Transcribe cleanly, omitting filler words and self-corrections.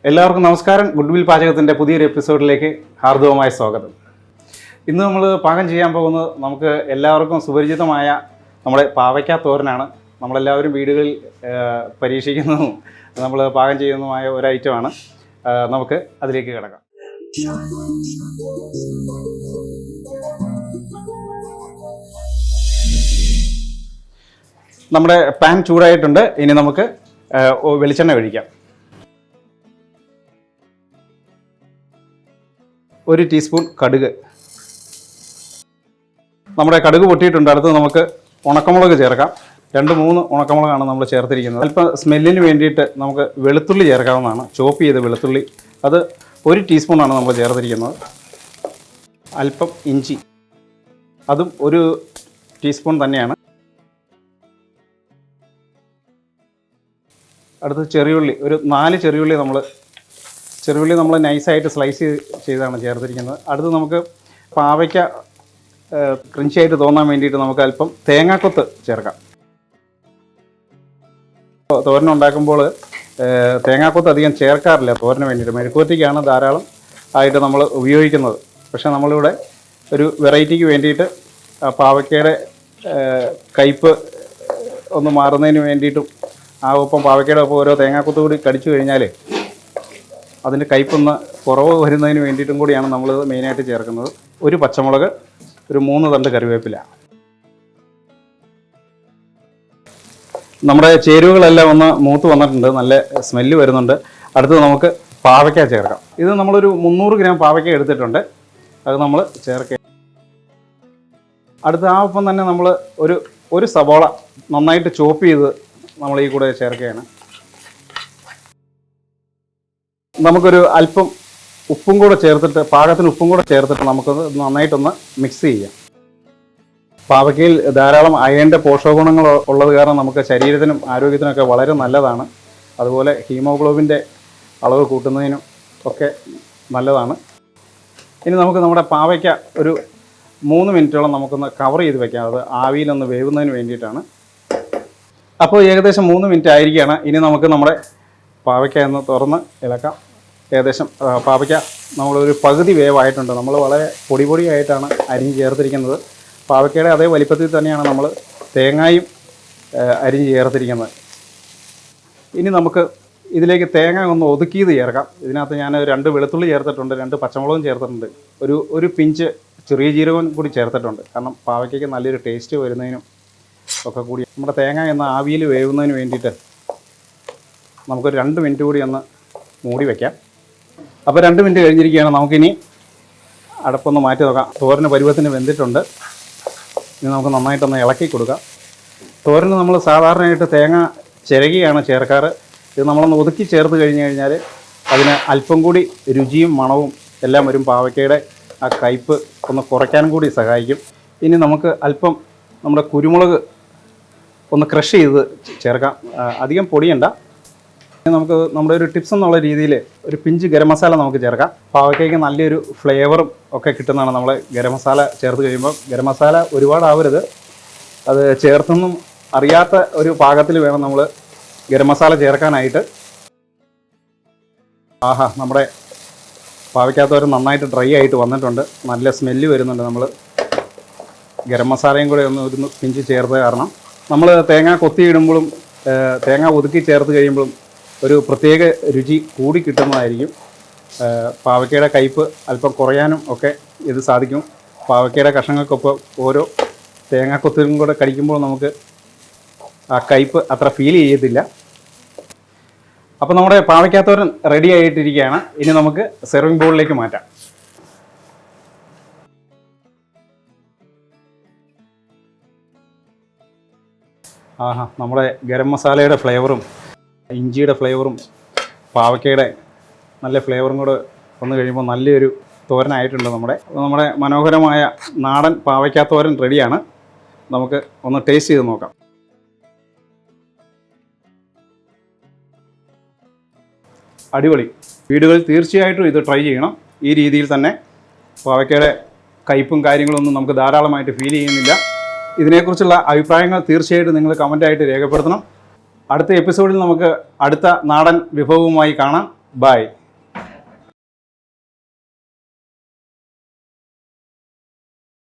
എല്ലാവർക്കും നമസ്കാരം. ഗുഡ്വിൽ പാചകത്തിൻ്റെ പുതിയൊരു എപ്പിസോഡിലേക്ക് ഹാർദവമായ സ്വാഗതം. ഇന്ന് നമ്മൾ പാകം ചെയ്യാൻ പോകുന്നത് നമുക്ക് എല്ലാവർക്കും സുപരിചിതമായ നമ്മുടെ പാവയ്ക്ക തോരനാണ്. നമ്മളെല്ലാവരും വീടുകളിൽ പരീക്ഷിക്കുന്നതും നമ്മൾ പാകം ചെയ്യുന്നതുമായ ഒരു ഐറ്റമാണ്. നമുക്ക് അതിലേക്ക് കിടക്കാം. നമ്മുടെ പാൻ ചൂടായിട്ടുണ്ട്. ഇനി നമുക്ക് വെളിച്ചെണ്ണ ഒഴിക്കാം. 1 ടീസ്പൂൺ കടുക്. നമ്മുടെ കടുക് പൊട്ടിയിട്ടുണ്ട്. അടുത്ത് നമുക്ക് ഉണക്കമുളക് ചേർക്കാം. 2-3 ഉണക്കമുളകാണ് നമ്മൾ ചേർത്തിരിക്കുന്നത്. അല്പം സ്മെല്ലിന് വേണ്ടിയിട്ട് നമുക്ക് വെളുത്തുള്ളി ചേർക്കാവുന്നതാണ്. ചോപ്പ് ചെയ്ത വെളുത്തുള്ളി, അത് 1 ടീസ്പൂണാണ് നമ്മൾ ചേർത്തിരിക്കുന്നത്. അല്പം ഇഞ്ചി, അതും 1 ടീസ്പൂൺ തന്നെയാണ്. അടുത്ത് ചെറിയുള്ളി, ഒരു 4 ചെറിയുള്ളി നമ്മൾ നൈസായിട്ട് സ്ലൈസ് ചെയ്താണ് ചേർത്തിരിക്കുന്നത്. അടുത്ത് നമുക്ക് പാവയ്ക്ക ക്രഞ്ചി ആയിട്ട് തോന്നാൻ വേണ്ടിയിട്ട് നമുക്ക് അല്പം തേങ്ങാക്കൊത്ത് ചേർക്കാം. തോരൻ ഉണ്ടാക്കുമ്പോൾ തേങ്ങാക്കൊത്ത് അധികം ചേർക്കാറില്ല തോരന് വേണ്ടിയിട്ട്. മെഴുക്കുവരട്ടിക്കാണ് ധാരാളം ആയിട്ട് നമ്മൾ ഉപയോഗിക്കുന്നത്. പക്ഷേ നമ്മളിവിടെ ഒരു വെറൈറ്റിക്ക് വേണ്ടിയിട്ട് പാവയ്ക്കയുടെ കയ്പ്പ് ഒന്ന് മാറുന്നതിന് വേണ്ടിയിട്ടും ആ ഒപ്പം പാവയ്ക്കയുടെ ഒപ്പം ഓരോ തേങ്ങാക്കൊത്ത് കൂടി കടിച്ചു കഴിഞ്ഞാൽ അതിൻ്റെ കയ്പൊന്ന് കുറവ് വരുന്നതിന് വേണ്ടിയിട്ടും കൂടിയാണ് നമ്മളിത് മെയിനായിട്ട് ചേർക്കുന്നത്. 1 പച്ചമുളക്, ഒരു 3 തണ്ട് കറിവേപ്പില. നമ്മുടെ ചേരുവകളെല്ലാം ഒന്ന് മൂത്ത് വന്നിട്ടുണ്ട്, നല്ല സ്മെല്ല് വരുന്നുണ്ട്. അടുത്ത് നമുക്ക് പാവയ്ക്ക ചേർക്കാം. ഇത് നമ്മളൊരു 300 ഗ്രാം പാവയ്ക്ക എടുത്തിട്ടുണ്ട്, അത് നമ്മൾ ചേർക്കുക. അടുത്ത ആ ഒപ്പം തന്നെ നമ്മൾ ഒരു സവോള നന്നായിട്ട് ചോപ്പ് ചെയ്ത് നമ്മൾ ഈ കൂടെ ചേർക്കുകയാണ്. നമുക്കൊരു അല്പം ഉപ്പും കൂടെ ചേർത്തിട്ട്, പാകത്തിന് ഉപ്പും കൂടെ ചേർത്തിട്ട് നമുക്കത് നന്നായിട്ടൊന്ന് മിക്സ് ചെയ്യാം. പാവയ്ക്കയിൽ ധാരാളം അയണിൻ്റെ പോഷകഗുണങ്ങൾ ഉള്ളത് കാരണം നമുക്ക് ശരീരത്തിനും ആരോഗ്യത്തിനൊക്കെ വളരെ നല്ലതാണ്. അതുപോലെ ഹീമോഗ്ലോബിൻ്റെ അളവ് കൂട്ടുന്നതിനും ഒക്കെ നല്ലതാണ്. ഇനി നമുക്ക് നമ്മുടെ പാവയ്ക്ക ഒരു 3 മിനിറ്റോളം നമുക്കൊന്ന് കവർ ചെയ്ത് വെക്കാം. അത് ആവിയിലൊന്ന് വേവുന്നതിന് വേണ്ടിയിട്ടാണ്. അപ്പോൾ ഏകദേശം 3 മിനിറ്റ് ആയിരിക്കുകയാണ്. ഇനി നമുക്ക് നമ്മുടെ പാവയ്ക്ക ഒന്ന് തുറന്ന് ഇളക്കാം. ഏകദേശം പാവയ്ക്ക നമ്മളൊരു പകുതി വേവായിട്ടുണ്ട്. നമ്മൾ വളരെ പൊടിയായിട്ടാണ് അരിഞ്ഞ് ചേർത്തിരിക്കുന്നത്. പാവയ്ക്കയുടെ അതേ വലിപ്പത്തിൽ തന്നെയാണ് നമ്മൾ തേങ്ങയും അരിഞ്ഞ് ചേർത്തിരിക്കുന്നത്. ഇനി നമുക്ക് ഇതിലേക്ക് തേങ്ങ ഒന്ന് ഒതുക്കിയത് ചേർക്കാം. ഇതിനകത്ത് ഞാൻ 2 വെളുത്തുള്ളി ചേർത്തിട്ടുണ്ട്, 2 പച്ചമുളകും ചേർത്തിട്ടുണ്ട്, ഒരു പിഞ്ച് ചെറിയ ജീരകവും കൂടി ചേർത്തിട്ടുണ്ട്. കാരണം പാവയ്ക്കയ്ക്ക് നല്ലൊരു ടേസ്റ്റ് വരുന്നതിനും ഒക്കെ കൂടി നമ്മുടെ തേങ്ങ എന്ന ആവിയിൽ വേവുന്നതിന് വേണ്ടിയിട്ട് നമുക്കൊരു 2 മിനിറ്റ് കൂടി ഒന്ന് മൂടി വയ്ക്കാം. അപ്പോൾ 2 മിനിറ്റ് കഴിഞ്ഞിരിക്കുകയാണ്. നമുക്കിനി അടപ്പൊന്ന് മാറ്റി നോക്കാം. തോരന് പരുവത്തിന് വെന്തിട്ടുണ്ട്. ഇനി നമുക്ക് നന്നായിട്ടൊന്ന് ഇളക്കി കൊടുക്കാം. തോരന് നമ്മൾ സാധാരണയായിട്ട് തേങ്ങ ചിരകിയാണ് ചേർക്കാറ്. ഇത് നമ്മളൊന്ന് ഒതുക്കി ചേർത്ത് കഴിഞ്ഞാൽ അതിന് അല്പം കൂടി രുചിയും മണവും എല്ലാം വരും. പാവയ്ക്കയുടെ ആ കയ്പ്പ് ഒന്ന് കുറയ്ക്കാനും കൂടി സഹായിക്കും. ഇനി നമുക്ക് അല്പം നമ്മുടെ കുരുമുളക് ഒന്ന് ക്രഷ് ചെയ്ത് ചേർക്കാം. അധികം പൊടിയണ്ട. നമുക്ക് നമ്മുടെ ഒരു ടിപ്സ് എന്നുള്ള രീതിയിൽ ഒരു പിഞ്ച് ഗരം മസാല നമുക്ക് ചേർക്കാം. പാവയ്ക്കയ്ക്ക് നല്ലൊരു ഫ്ലേവറും ഒക്കെ കിട്ടുന്നതാണ് നമ്മൾ ഗരം മസാല ചേർത്ത് കഴിയുമ്പോൾ. ഗരം മസാല ഒരുപാടാവരുത്, അത് ചേർത്തൊന്നും അറിയാത്ത ഒരു പാകത്തിൽ വേണം നമ്മൾ ഗരം മസാല ചേർക്കാനായിട്ട്. ആഹാ, നമ്മുടെ പാവയ്ക്കകത്തൊരു നന്നായിട്ട് ഡ്രൈ ആയിട്ട് വന്നിട്ടുണ്ട്, നല്ല സ്മെല്ല് വരുന്നുണ്ട്. നമ്മൾ ഗരം മസാലയും കൂടെ ഒരു പിഞ്ച് ചേർത്ത് കാരണം നമ്മൾ തേങ്ങ കൊത്തിയിടുമ്പോഴും തേങ്ങ ഒതുക്കി ചേർത്ത് കഴിയുമ്പോഴും ഒരു പ്രത്യേക രുചി കൂടി കിട്ടുന്നതായിരിക്കും. പാവയ്ക്കയുടെ കയ്പ്പ് അല്പം കുറയാനും ഒക്കെ ഇത് സാധിക്കും. പാവയ്ക്കയുടെ കഷ്ണങ്ങൾക്കൊപ്പം ഓരോ തേങ്ങാക്കൊത്തിലും കൂടെ കടിക്കുമ്പോൾ നമുക്ക് ആ കയ്പ്പ് അത്ര ഫീൽ ചെയ്യത്തില്ല. അപ്പോൾ നമ്മുടെ പാവയ്ക്കത്തോരൻ റെഡി ആയിട്ടിരിക്കുകയാണ്. ഇനി നമുക്ക് സെർവിങ് ബൗളിലേക്ക് മാറ്റാം. ആഹാ, നമ്മുടെ ഗരം മസാലയുടെ ഫ്ലേവറും ഇഞ്ചിയുടെ ഫ്ലേവറും പാവയ്ക്കയുടെ നല്ല ഫ്ലേവറും കൂടെ വന്നു കഴിയുമ്പോൾ നല്ലൊരു തോരനായിട്ടുണ്ട്. നമ്മുടെ മനോഹരമായ നാടൻ പാവയ്ക്കാത്തോരൻ റെഡിയാണ്. നമുക്ക് ഒന്ന് ടേസ്റ്റ് ചെയ്ത് നോക്കാം. അടിപൊളി. വീടുകളിൽ തീർച്ചയായിട്ടും ഇത് ട്രൈ ചെയ്യണം. ഈ രീതിയിൽ തന്നെ പാവയ്ക്കയുടെ കയ്പും കാര്യങ്ങളൊന്നും നമുക്ക് ധാരാളമായിട്ട് ഫീൽ ചെയ്യുന്നില്ല. ഇതിനെക്കുറിച്ചുള്ള അഭിപ്രായങ്ങൾ തീർച്ചയായിട്ടും നിങ്ങൾ കമൻ്റായിട്ട് രേഖപ്പെടുത്തണം. അടുത്ത എപ്പിസോഡിൽ നമുക്ക് അടുത്ത നാടൻ വിഭവവുമായി കാണാം. ബൈ.